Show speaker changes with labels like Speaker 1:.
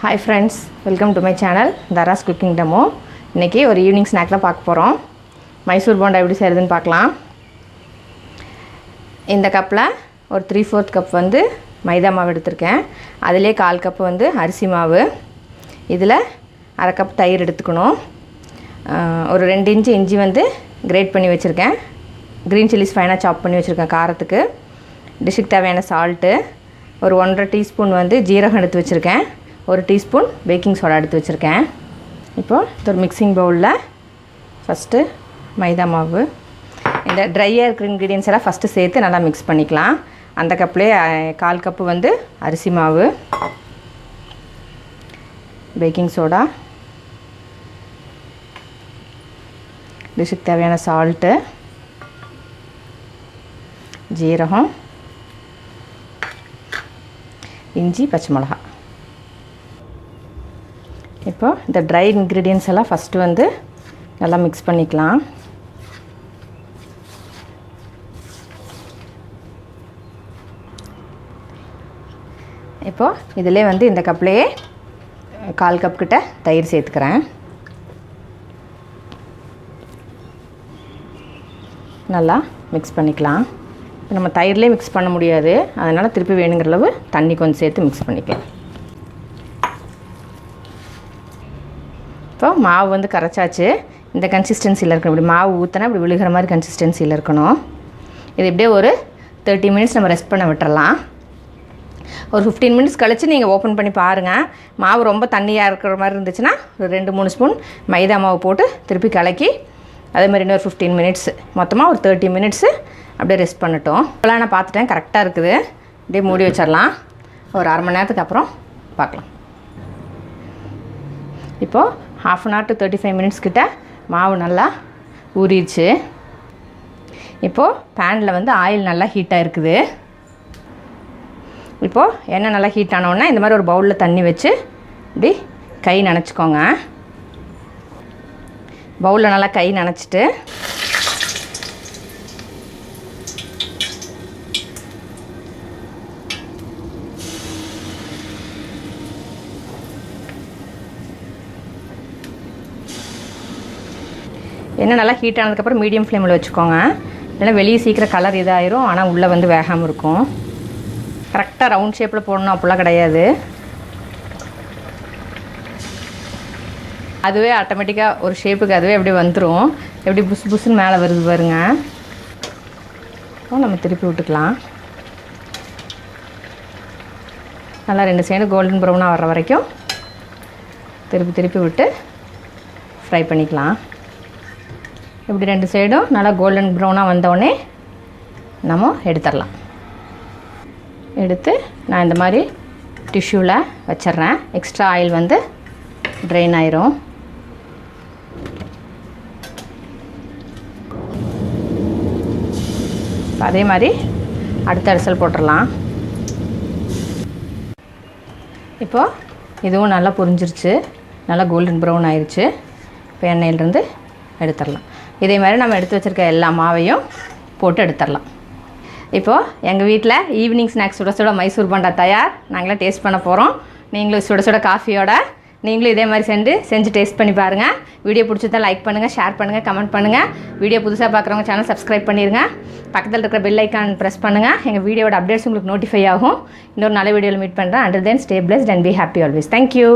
Speaker 1: Hi friends, welcome to my channel Dharas cooking demo. இன்னைக்கு ஒரு evening ஸ்நாக்ல பார்க்க போறோம். மைசூர் போண்டா எப்படி செய்யறதுன்னு பார்க்கலாம். இந்த கப்ல ஒரு 3/4 கப் வந்து மைதா மாவு எடுத்துர்க்கேன். அதிலே 1/4 கப் வந்து அரிசி மாவு. இதுல 1/2 கப் தயிர் எடுத்துக்கணும். ஒரு 2 இன்ச் இஞ்சி வந்து கிரேட் பண்ணி வச்சிருக்கேன். green chilies ஃபைனா சாப் பண்ணி வச்சிருக்கேன் காரத்துக்கு. டிஷ்க்கு தேவையான சால்ட், ஒரு 1/2 டீஸ்பூன் வந்து ஜீரகம் எடுத்து வச்சிருக்கேன். ஒரு டீஸ்பூன் பேக்கிங் சோடா எடுத்து வச்சிருக்கேன். இப்போ ஒரு மிக்சிங் பவுல்ல ஃபர்ஸ்ட் மைதா மாவு, இந்த ட்ரையா இருக்கிற இன்கிரிடியன்ட்ஸ் எல்லாம் ஃபர்ஸ்ட் சேர்த்து நல்லா mix பண்ணிக்கலாம். அந்த கப்லயே 1/4 கப் வந்து அரிசி மாவு, பேக்கிங் சோடா, டிஷ்க்கு தேவையான சால்ட், ஜீரகம், இஞ்சி, பச்சை மிளகாய். இப்போ இந்த ட்ரை இன்கிரிடியன்ட்ஸ் எல்லாம் ஃபர்ஸ்ட் வந்து நல்லா mix பண்ணிக்கலாம். இப்போ இதிலே வந்து இந்த கப்லயே 1/4 கப் கிட்ட தயிர் சேர்த்துக்கிறேன். நல்லா mix பண்ணிக்கலாம். நம்ம தயிர்லயே mix பண்ண முடியாது, அதனால திருப்பி வேணுங்கிற அளவு தண்ணி கொஞ்சம் சேர்த்து mix பண்ணிக்கலாம். இப்போ மாவு வந்து கரைச்சாச்சு. இந்த கன்சிஸ்டன்சில இருக்கணும். இப்படி மாவு ஊத்துனா இப்படி விழுகிற மாதிரி கன்சிஸ்டன்சில இருக்கணும். இது இப்படியே ஒரு 30 மினிட்ஸ் நம்ம ரெஸ்ட் பண்ண விட்டுறலாம். ஒரு 15 மினிட்ஸ் கழிச்சு நீங்க ஓபன் பண்ணி பாருங்க. மாவு ரொம்ப தண்ணியா இருக்கிற மாதிரி இருந்துச்சுனா ஒரு 2-3 ஸ்பூன் மைதா மாவு போட்டு திருப்பி கலக்கி அதே மாதிரி இன்னொரு 15 மினிட்ஸ், மொத்தமா ஒரு 30 மினிட்ஸ் அப்படியே ரெஸ்ட் பண்ணட்டும். இப்பலாம் நான் பார்த்துட்டேன், கரெக்ட்டா இருக்குது. அப்படியே மூடி வச்சிரலாம். ஒரு 1/2 மணி நேரத்துக்கு அப்புறம் பார்க்கலாம். இப்போ 1/2 hour to 35 minutes கிட்ட மாவு நல்லா ஊறிடுச்சு. இப்போ பேன்ல வந்து ஆயில் நல்லா ஹீட்டா இருக்குது. இப்போ எண்ணெய் நல்லா ஹீட் ஆன உடனே இந்த மாதிரி ஒரு பவுல்ல தண்ணி வச்சு இப்படி கை நனைச்சுக்கோங்க. பவுல்ல நல்லா கை நனைச்சிட்டு எண்ணெய் நல்லா ஹீட் ஆனதுக்கு அப்புறம் மீடியம் ஃப்ளேமில் வச்சுக்கோங்க. இல்லைன்னா வெளியே சீக்கிரம் கலர் இதாயிரும், ஆனால் உள்ளே வந்து வேகாமல் இருக்கும். கரெக்டாக ரவுண்ட் ஷேப்பில் போடணும் அப்படிலாம் கிடையாது. அதுவே ஆட்டோமேட்டிக்காக ஒரு ஷேப்புக்கு அதுவே அப்படியே வந்துடும். எப்படி புஸ் புஸ்ன்னு மேலே வருது பாருங்க. நம்ம திருப்பி விட்டுக்கலாம். நல்லா 2 சைடு கோல்டன் ப்ரௌனாக வர்ற வரைக்கும் திருப்பி திருப்பி விட்டு ஃப்ரை பண்ணிக்கலாம். இப்படி 2 சைடும் நல்லா கோல்டன் ப்ரௌனாக வந்தோடனே நம்ம எடுத்துடலாம். எடுத்து நான் இந்த மாதிரி டிஷ்யூவில் வச்சிடுறேன். எக்ஸ்ட்ரா ஆயில் வந்து ட்ரெயின் ஆயிரும். அதே மாதிரி அடுத்த அரிசல் போட்டுடலாம். இப்போது இதுவும் நல்லா பொரிஞ்சிருச்சு, நல்லா கோல்டன் ப்ரௌன் ஆயிடுச்சு. இப்போ எண்ணெயிலிருந்து எடுத்துடலாம். இதே மாதிரி நம்ம எடுத்து வச்சுருக்க எல்லா மாவையும் போட்டு எடுத்துடலாம். இப்போது எங்கள் வீட்டில் ஈவினிங் ஸ்நாக்ஸ் சுட சுட மைசூர் போண்டா தயார். நாங்களே டேஸ்ட் பண்ண போகிறோம். நீங்களும் சுட சுட காஃபியோட நீங்களும் இதே மாதிரி செஞ்சு டேஸ்ட் பண்ணி பாருங்கள். வீடியோ பிடிச்சதா லைக் பண்ணுங்கள், ஷேர் பண்ணுங்கள், கமெண்ட் பண்ணுங்கள். வீடியோ புதுசாக பார்க்குறவங்க சேனல் சப்ஸ்கிரைப் பண்ணிடுங்க. பக்கத்தில் இருக்கிற பெல் ஐக்கான் ப்ரெஸ் பண்ணுங்கள். எங்கள் வீடியோட அப்டேட்ஸ் உங்களுக்கு நோட்டிஃபை ஆகும். இன்னொரு நல்ல வீடியோவில் மீட் பண்ணுறேன். Until then, stay blessed and be happy always. Thank you.